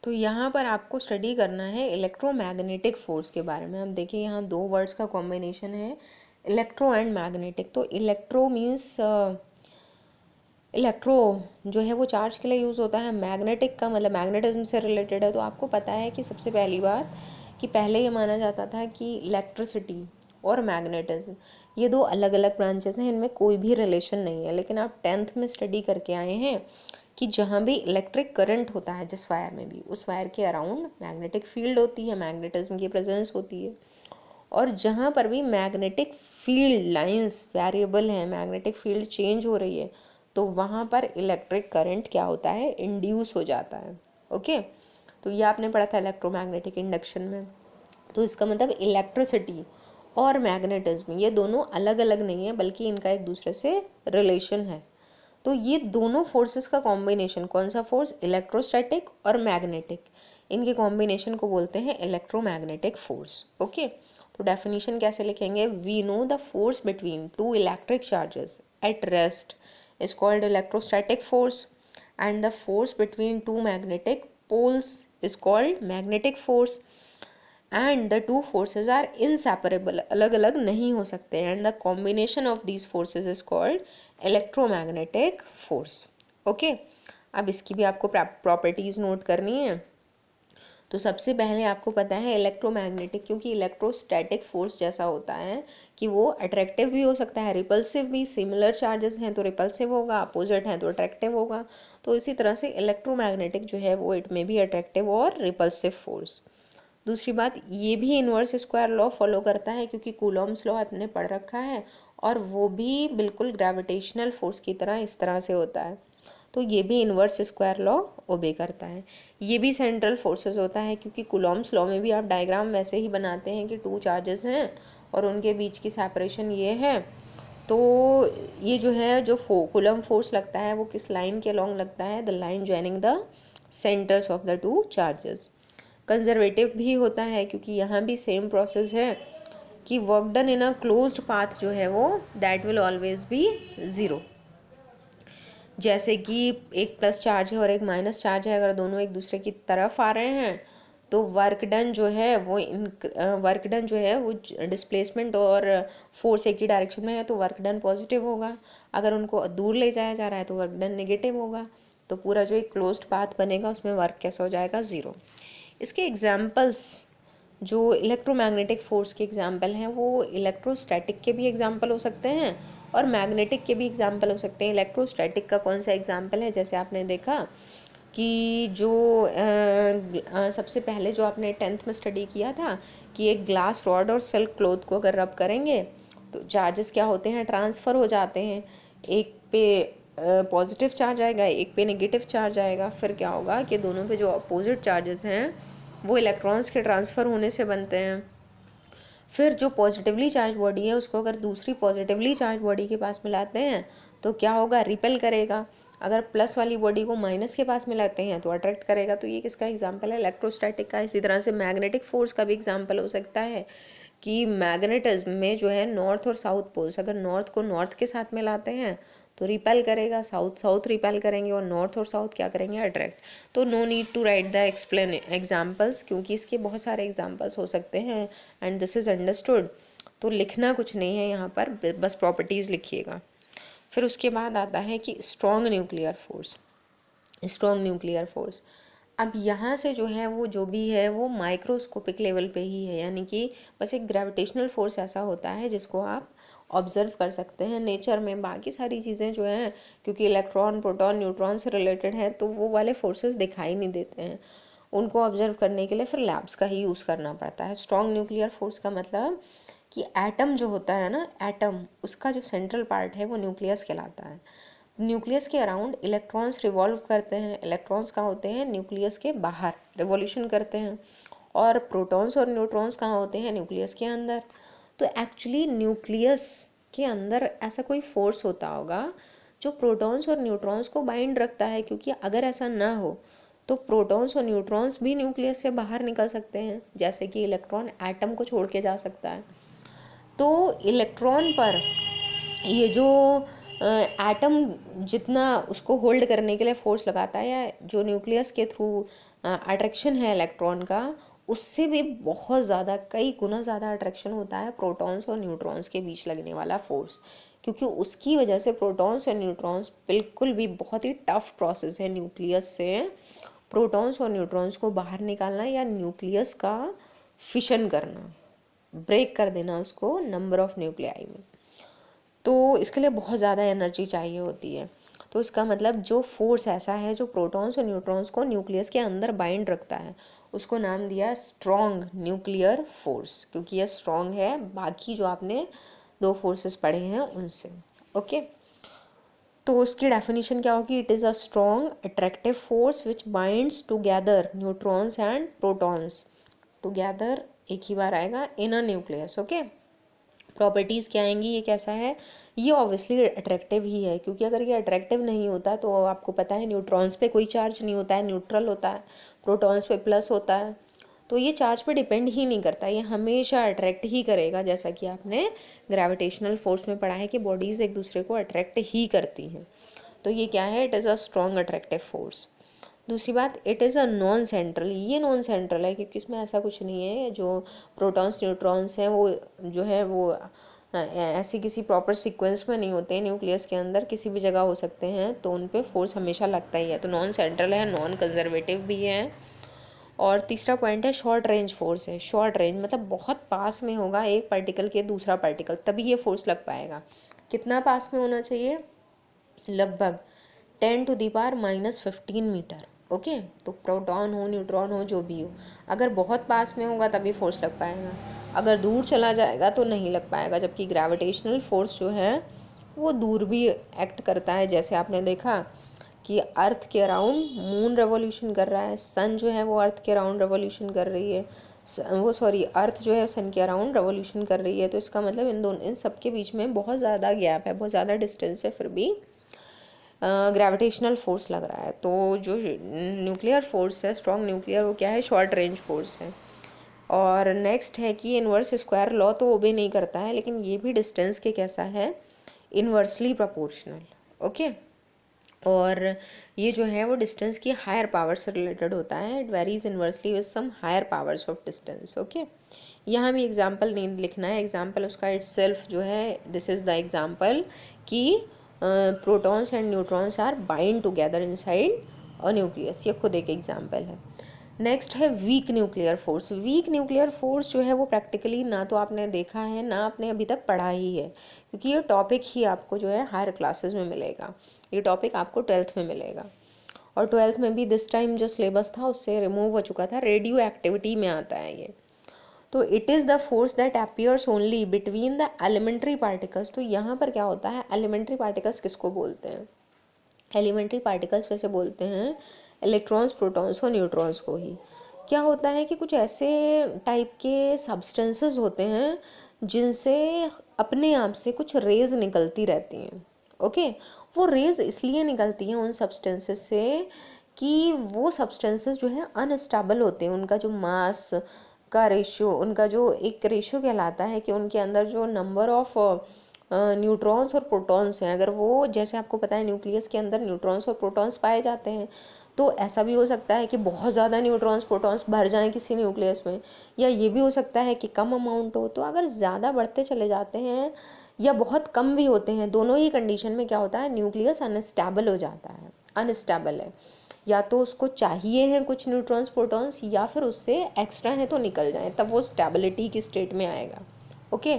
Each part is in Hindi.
तो यहाँ पर आपको स्टडी करना है इलेक्ट्रोमैग्नेटिक फोर्स के बारे में। हम देखिए यहाँ दो वर्ड्स का कॉम्बिनेशन है, इलेक्ट्रो एंड मैग्नेटिक। तो इलेक्ट्रो मीन्स इलेक्ट्रो जो है वो चार्ज के लिए यूज़ होता है, मैग्नेटिक का मतलब मैग्नेटिज्म से रिलेटेड है। तो आपको पता है कि सबसे पहली बात कि पहले ये माना जाता था कि इलेक्ट्रिसिटी और मैग्नेटिज्म ये दो अलग अलग ब्रांचेस हैं, इनमें कोई भी रिलेशन नहीं है। लेकिन आप 10th में स्टडी करके आए हैं कि जहाँ भी इलेक्ट्रिक करंट होता है जिस वायर में भी, उस वायर के अराउंड मैग्नेटिक फील्ड होती है, मैग्नेटिज्म की प्रेजेंस होती है। और जहाँ पर भी मैग्नेटिक फील्ड लाइंस वेरिएबल हैं, मैग्नेटिक फील्ड चेंज हो रही है, तो वहाँ पर इलेक्ट्रिक करंट क्या होता है, इंड्यूस हो जाता है। ओके, तो ये आपने पढ़ा था इलेक्ट्रोमैग्नेटिक इंडक्शन में। तो इसका मतलब इलेक्ट्रिसिटी और मैग्नेटिज्म ये दोनों अलग अलग नहीं है, बल्कि इनका एक दूसरे से रिलेशन है। तो ये दोनों फोर्सेस का कॉम्बिनेशन, कौन सा फोर्स, इलेक्ट्रोस्टैटिक और मैग्नेटिक, इनके कॉम्बिनेशन को बोलते हैं इलेक्ट्रोमैग्नेटिक फोर्स। ओके, तो डेफिनेशन कैसे लिखेंगे, we know the force between two electric charges at rest is called electrostatic force and the force between two magnetic poles is called magnetic force and the two forces are inseparable, अलग अलग नहीं हो सकते, and the combination of these forces is called electromagnetic force. Okay, अब इसकी भी आपको प्रॉपर्टीज नोट करनी है। तो सबसे पहले आपको पता है इलेक्ट्रोमैग्नेटिक, क्योंकि इलेक्ट्रोस्टैटिक फोर्स जैसा होता है कि वो अट्रैक्टिव भी हो सकता है, रिपल्सिव भी। सिमिलर चार्जेस हैं तो रिपल्सिव होगा, अपोजिट हैं तो अट्रैक्टिव होगा। तो इसी तरह से इलेक्ट्रोमैग्नेटिक जो है वो इट में भी अट्रैक्टिव और रिपल्सिव फोर्स। दूसरी बात, ये भी इन्वर्स स्क्वायर लॉ फॉलो करता है, क्योंकि कूलॉम्स लॉ आपने पढ़ रखा है, और वो भी बिल्कुल ग्रेविटेशनल फोर्स की तरह इस तरह से होता है। तो ये भी इन्वर्स स्क्वायर लॉ ओबे करता है। ये भी सेंट्रल फोर्सेस होता है, क्योंकि कूलॉम्स लॉ में भी आप डायग्राम वैसे ही बनाते हैं कि टू चार्जेस हैं और उनके बीच की सेपरेशन ये है। तो ये जो है जो कूलम फोर्स लगता है वो किस लाइन के अलॉन्ग लगता है, the line joining the centres of the two charges. Conservative भी होता है, क्योंकि यहाँ भी सेम प्रोसेस है कि work done in a closed path जो है वो that will always be zero. जैसे कि एक प्लस चार्ज है और एक माइनस चार्ज है, अगर दोनों एक दूसरे की तरफ आ रहे हैं तो वर्क डन जो है वो डिस्प्लेसमेंट और फोर्स एक ही डायरेक्शन में है तो वर्क डन पॉजिटिव होगा। अगर उनको दूर ले जाया जा रहा है तो वर्क डन नेगेटिव होगा। तो पूरा जो एक क्लोज्ड पाथ बनेगा उसमें वर्क कैसा हो जाएगा, ज़ीरो। इसके एग्जाम्पल्स जो इलेक्ट्रोमैग्नेटिक फोर्स के एग्जाम्पल हैं वो इलेक्ट्रोस्टैटिक के भी एग्जाम्पल हो सकते हैं और मैग्नेटिक के भी एग्जाम्पल हो सकते हैं। इलेक्ट्रोस्टैटिक का कौन सा एग्जाम्पल है, जैसे आपने देखा कि जो सबसे पहले जो आपने 10th में स्टडी किया था कि एक ग्लास रॉड और सिल्क क्लॉथ को अगर रब करेंगे तो चार्जेस क्या होते हैं, ट्रांसफ़र हो जाते हैं। एक पे पॉजिटिव चार्ज आएगा, एक पे नेगेटिव चार्ज आएगा। फिर क्या होगा कि दोनों पे जो अपोजिट चार्जेस हैं वो इलेक्ट्रॉन्स के ट्रांसफ़र होने से बनते हैं। फिर जो पॉजिटिवली चार्ज बॉडी है उसको अगर दूसरी पॉजिटिवली चार्ज बॉडी के पास मिलाते हैं तो क्या होगा, रिपेल करेगा। अगर प्लस वाली बॉडी को माइनस के पास मिलाते हैं तो अट्रैक्ट करेगा। तो ये किसका एग्जाम्पल है, इलेक्ट्रोस्टैटिक का। इसी तरह से मैग्नेटिक फोर्स का भी एग्जाम्पल हो सकता है कि मैग्नेटिज्म में जो है नॉर्थ और साउथ पोल्स, अगर नॉर्थ को नॉर्थ के साथ मिलाते हैं तो रिपेल करेगा, साउथ साउथ रिपेल करेंगे और नॉर्थ और साउथ क्या करेंगे, अट्रैक्ट। तो no need to write the explain examples, क्योंकि इसके बहुत सारे एग्जाम्पल्स हो सकते हैं एंड दिस इज़ अंडरस्टूड। तो लिखना कुछ नहीं है यहाँ पर, बस प्रॉपर्टीज़ लिखिएगा। फिर उसके बाद आता है कि strong nuclear force. Strong nuclear force, अब यहाँ से जो है वो जो भी है वो माइक्रोस्कोपिक लेवल पे ही है, यानी कि बस एक ग्रेविटेशनल फोर्स ऐसा होता है जिसको आप ऑब्जर्व कर सकते हैं नेचर में। बाकी सारी चीज़ें जो हैं, क्योंकि इलेक्ट्रॉन प्रोटॉन न्यूट्रॉन से रिलेटेड हैं, तो वो वाले फोर्सेस दिखाई नहीं देते हैं। उनको ऑब्जर्व करने के लिए फिर लैब्स का ही यूज़ करना पड़ता है। स्ट्रॉन्ग न्यूक्लियर फोर्स का मतलब कि एटम जो होता है ना, एटम उसका जो सेंट्रल पार्ट है वो न्यूक्लियस कहलाता है। न्यूक्लियस के अराउंड इलेक्ट्रॉन्स रिवॉल्व करते हैं। इलेक्ट्रॉन्स कहाँ होते हैं, न्यूक्लियस के बाहर रिवॉल्यूशन करते हैं। और प्रोटॉन्स और न्यूट्रॉन्स कहाँ होते हैं, न्यूक्लियस के अंदर। तो एक्चुअली न्यूक्लियस के अंदर ऐसा कोई फोर्स होता होगा जो प्रोटॉन्स और न्यूट्रॉन्स को बाइंड रखता है, क्योंकि अगर ऐसा ना हो तो प्रोटॉन्स और न्यूट्रॉन्स भी न्यूक्लियस से बाहर निकल सकते हैं, जैसे कि इलेक्ट्रॉन एटम को छोड़ के जा सकता है। तो इलेक्ट्रॉन पर ये जो एटम जितना उसको होल्ड करने के लिए फोर्स लगाता है, या जो न्यूक्लियस के थ्रू अट्रैक्शन है इलेक्ट्रॉन का, उससे भी बहुत ज़्यादा, कई गुना ज़्यादा अट्रैक्शन होता है प्रोटॉन्स और न्यूट्रॉन्स के बीच लगने वाला फोर्स। क्योंकि उसकी वजह से प्रोटॉन्स और न्यूट्रॉन्स, बिल्कुल भी बहुत ही टफ प्रोसेस है न्यूक्लियस से प्रोटॉन्स और न्यूट्रॉन्स को बाहर निकालना, या न्यूक्लियस का फिशन करना, ब्रेक कर देना उसको नंबर ऑफ न्यूक्लियाई में। तो इसके लिए बहुत ज़्यादा एनर्जी चाहिए होती है। तो इसका मतलब जो फोर्स ऐसा है जो प्रोटॉन्स और न्यूट्रॉन्स को न्यूक्लियस के अंदर बाइंड रखता है, उसको नाम दिया स्ट्रॉन्ग न्यूक्लियर फोर्स, क्योंकि यह स्ट्रॉन्ग है बाकी जो आपने दो फोर्सेस पढ़े हैं उनसे। ओके, तो उसकी डेफिनेशन क्या होगी? It is a strong attractive force which binds together neutrons and protons together, एक ही बार आएगा, इन अ न्यूक्लियस। ओके, प्रॉपर्टीज़ क्या आएंगी, ये कैसा है? ये ऑब्वियसली अट्रैक्टिव ही है, क्योंकि अगर ये अट्रैक्टिव नहीं होता तो आपको पता है न्यूट्रॉन्स पे कोई चार्ज नहीं होता है, न्यूट्रल होता है, प्रोटॉन्स पे प्लस होता है, तो ये चार्ज पे डिपेंड ही नहीं करता, ये हमेशा अट्रैक्ट ही करेगा। जैसा कि आपने ग्रेविटेशनल फोर्स में पढ़ा है कि बॉडीज़ एक दूसरे को अट्रैक्ट ही करती हैं। तो ये क्या है? It is a strong attractive force. दूसरी बात, it is a non central. ये नॉन सेंट्रल है क्योंकि इसमें ऐसा कुछ नहीं है, जो प्रोटॉन्स न्यूट्रॉन्स हैं वो जो है वो ऐसी किसी प्रॉपर सीक्वेंस में नहीं होते हैं, न्यूक्लियस के अंदर किसी भी जगह हो सकते हैं, तो उन पे फोर्स हमेशा लगता ही है। तो नॉन सेंट्रल है, नॉन कंजर्वेटिव भी है। और तीसरा पॉइंट है शॉर्ट रेंज फोर्स है। शॉर्ट रेंज मतलब बहुत पास में होगा एक पार्टिकल के दूसरा पार्टिकल, तभी ये फोर्स लग पाएगा। कितना पास में होना चाहिए? लगभग 10⁻⁻15 मीटर। ओके, तो प्रोटॉन हो न्यूट्रॉन हो जो भी हो, अगर बहुत पास में होगा तभी फोर्स लग पाएगा, अगर दूर चला जाएगा तो नहीं लग पाएगा। जबकि ग्रेविटेशनल फोर्स जो है वो दूर भी एक्ट करता है। जैसे आपने देखा कि अर्थ के अराउंड मून रेवोल्यूशन कर रहा है, सन जो है वो अर्थ के अराउंड रेवोल्यूशन कर रही है, अर्थ जो है सन के अराउंड रेवोल्यूशन कर रही है। तो इसका मतलब इन सब के बीच में बहुत ज़्यादा गैप है, बहुत ज़्यादा डिस्टेंस है, फिर भी ग्रेविटेशनल फोर्स लग रहा है। तो जो न्यूक्लियर फोर्स है, स्ट्रॉन्ग न्यूक्लियर, वो क्या है? शॉर्ट रेंज फोर्स है। और नेक्स्ट है कि इन्वर्स स्क्वायर लॉ तो ओबे नहीं करता है, लेकिन ये भी डिस्टेंस के कैसा है? Inversely proportional. ओके, और ये जो है वो डिस्टेंस की हायर पावर से रिलेटेड होता है। It varies inversely with some higher powers of distance. Okay, यहाँ भी एग्जाम्पल नहीं लिखना है, एग्जाम्पल उसका इटसेल्फ जो है, दिस इज़ द एग्जाम्पल कि protons and neutrons are bind together inside a nucleus, ये खुद एक एग्जाम्पल है। नेक्स्ट है weak nuclear force. Weak nuclear force जो है वो प्रैक्टिकली ना तो आपने देखा है ना आपने अभी तक पढ़ा ही है, क्योंकि ये टॉपिक ही आपको जो है हायर क्लासेस में मिलेगा, ये टॉपिक आपको 12th में मिलेगा। और 12th में भी दिस टाइम जो सिलेबस था उससे रिमूव हो चुका था, रेडियो एक्टिविटी में आता है ये। तो it is the force that appears only between the elementary particles. तो यहाँ पर क्या होता है? एलिमेंट्री पार्टिकल्स किसको बोलते हैं? एलिमेंट्री पार्टिकल्स वैसे बोलते हैं इलेक्ट्रॉन्स, प्रोटॉन्स और न्यूट्रॉन्स को ही। क्या होता है कि कुछ ऐसे टाइप के सब्सटेंसेस होते हैं जिनसे अपने आप से कुछ रेज निकलती रहती हैं। ओके, वो रेज इसलिए निकलती हैं उन सब्सटेंसेस से कि वो सब्सटेंसेस जो है अनस्टेबल होते हैं, उनका जो मास का रेशियो, उनका जो एक रेशियो कहलाता है कि उनके अंदर जो नंबर ऑफ न्यूट्रॉन्स और प्रोटॉन्स हैं, अगर वो, जैसे आपको पता है न्यूक्लियस के अंदर न्यूट्रॉन्स और प्रोटॉन्स पाए जाते हैं, तो ऐसा भी हो सकता है कि बहुत ज़्यादा न्यूट्रॉन्स प्रोटॉन्स भर जाएं किसी न्यूक्लियस में, या ये भी हो सकता है कि कम अमाउंट हो। तो अगर ज़्यादा बढ़ते चले जाते हैं या बहुत कम भी होते हैं, दोनों ही कंडीशन में क्या होता है? न्यूक्लियस अनस्टेबल हो जाता है, अनस्टेबल है, या तो उसको चाहिए हैं कुछ न्यूट्रॉन्स प्रोटॉन्स, या फिर उससे एक्स्ट्रा है तो निकल जाए, तब वो स्टेबिलिटी की स्टेट में आएगा। ओके,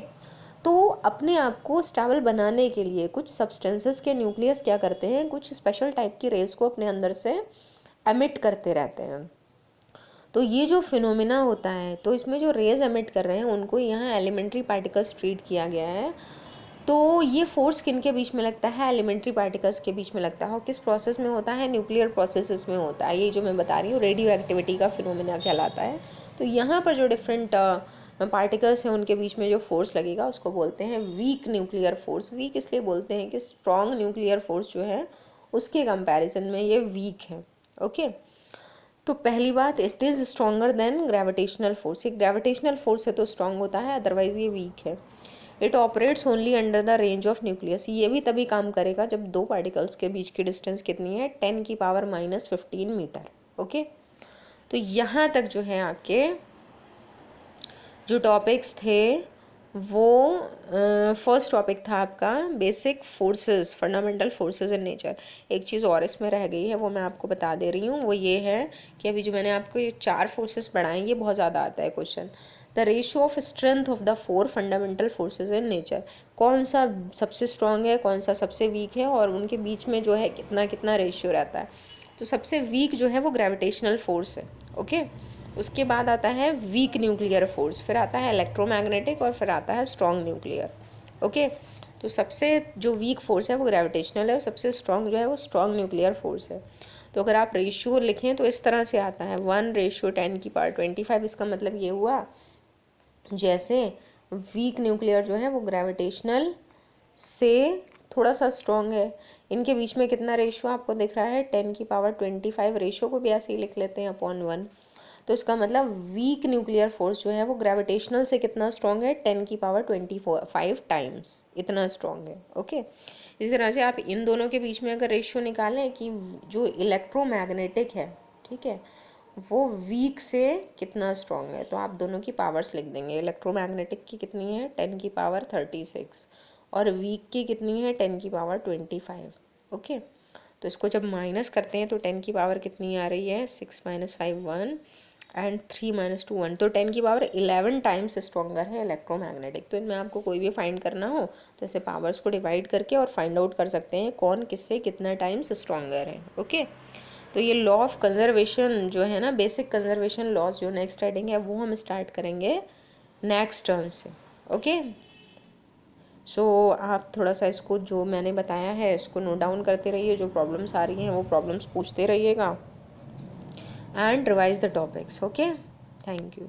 तो अपने आप को स्टेबल बनाने के लिए कुछ सब्सटेंसेस के न्यूक्लियस क्या करते हैं? कुछ स्पेशल टाइप की रेस को अपने अंदर से एमिट करते रहते हैं। तो ये जो फिनोमिना होता है, तो इसमें जो रेज एमिट कर रहे हैं उनको यहाँ एलिमेंट्री पार्टिकल्स ट्रीट किया गया है। तो ये फोर्स किन के बीच में लगता है? एलिमेंट्री पार्टिकल्स के बीच में लगता है। और किस प्रोसेस में होता है? न्यूक्लियर प्रोसेसेस में होता है। ये जो मैं बता रही हूँ रेडियो एक्टिविटी का फिनोमिना कहलाता है। तो यहाँ पर जो डिफरेंट पार्टिकल्स हैं उनके बीच में जो फोर्स लगेगा उसको बोलते हैं वीक न्यूक्लियर फोर्स। वीक इसलिए बोलते हैं कि स्ट्रॉन्ग न्यूक्लियर फोर्स जो है उसके कंपैरिजन में ये वीक है। ओके, तो पहली बात, it is stronger than gravitational force. ये ग्रेविटेशनल फोर्स से तो स्ट्रॉन्ग होता है, अदरवाइज ये वीक है। It operates only under the range of nucleus. ये भी तभी काम करेगा जब दो पार्टिकल्स के बीच की डिस्टेंस कितनी है, 10⁻⁻15 मीटर। ओके, तो यहाँ तक जो है आपके जो टॉपिक्स थे वो फर्स्ट टॉपिक था आपका basic forces, fundamental forces in nature. एक चीज़ और इसमें रह गई है, वो मैं आपको बता दे रही हूँ। वो ये है कि अभी जो मैंने आपको ये 4 फोर्सेस पढ़ाए, ये बहुत ज़्यादा आता है question. The ratio of strength of the 4 fundamental forces in nature, कौन सा सबसे स्ट्रॉन्ग है, कौन सा सबसे वीक है, और उनके बीच में जो है कितना कितना रेशियो रहता है। तो सबसे वीक जो है वो ग्रेविटेशनल फोर्स है। ओके, उसके बाद आता है वीक न्यूक्लियर फोर्स, फिर आता है इलेक्ट्रोमैग्नेटिक, और फिर आता है स्ट्रॉन्ग न्यूक्लियर। ओके, तो सबसे जो वीक फोर्स है वो ग्रेविटेशनल है, और सबसे स्ट्रॉन्ग जो है वो स्ट्रॉन्ग न्यूक्लियर फोर्स है। तो अगर आप रेशियो लिखें तो इस तरह से आता है 1:10⁻25। इसका मतलब ये हुआ जैसे वीक न्यूक्लियर जो है वो ग्रेविटेशनल से थोड़ा सा स्ट्रॉन्ग है, इनके बीच में कितना रेशियो आपको दिख रहा है, 10⁻25। रेशियो को भी ऐसे ही लिख लेते हैं अपॉन 1। तो इसका मतलब वीक न्यूक्लियर फोर्स जो है वो ग्रेविटेशनल से कितना स्ट्रॉन्ग है, 10⁻25 टाइम्स इतना स्ट्रॉन्ग है। ओके, इसी तरह से आप इन दोनों के बीच में अगर रेशियो निकालें कि जो इलेक्ट्रोमैग्नेटिक है, ठीक है, वो वीक से कितना स्ट्रॉन्ग है, तो आप दोनों की पावर्स लिख देंगे। इलेक्ट्रोमैग्नेटिक की कितनी है, 10⁻36, और वीक की कितनी है, 10⁻25। ओके, तो इसको जब माइनस करते हैं तो 10 की पावर कितनी आ रही है, 6 - 5 1 एंड 3 - 2 1, तो 10⁻11 टाइम्स स्ट्रॉन्गर है इलेक्ट्रोमैग्नेटिक। तो इनमें आपको कोई भी फाइंड करना हो तो ऐसे पावर्स को डिवाइड करके और फाइंड आउट कर सकते हैं कौन किससे कितना टाइम्स स्ट्रॉन्गर है। ओके, तो ये लॉ ऑफ कंजर्वेशन जो है ना, बेसिक कंजर्वेशन लॉज जो नेक्स्ट हेडिंग है, वो हम स्टार्ट करेंगे नेक्स्ट टर्न से। ओके, सो आप थोड़ा सा इसको जो मैंने बताया है इसको नोट डाउन करते रहिए, जो प्रॉब्लम्स आ रही हैं वो प्रॉब्लम्स पूछते रहिएगा, and revise the topics. Okay, thank you.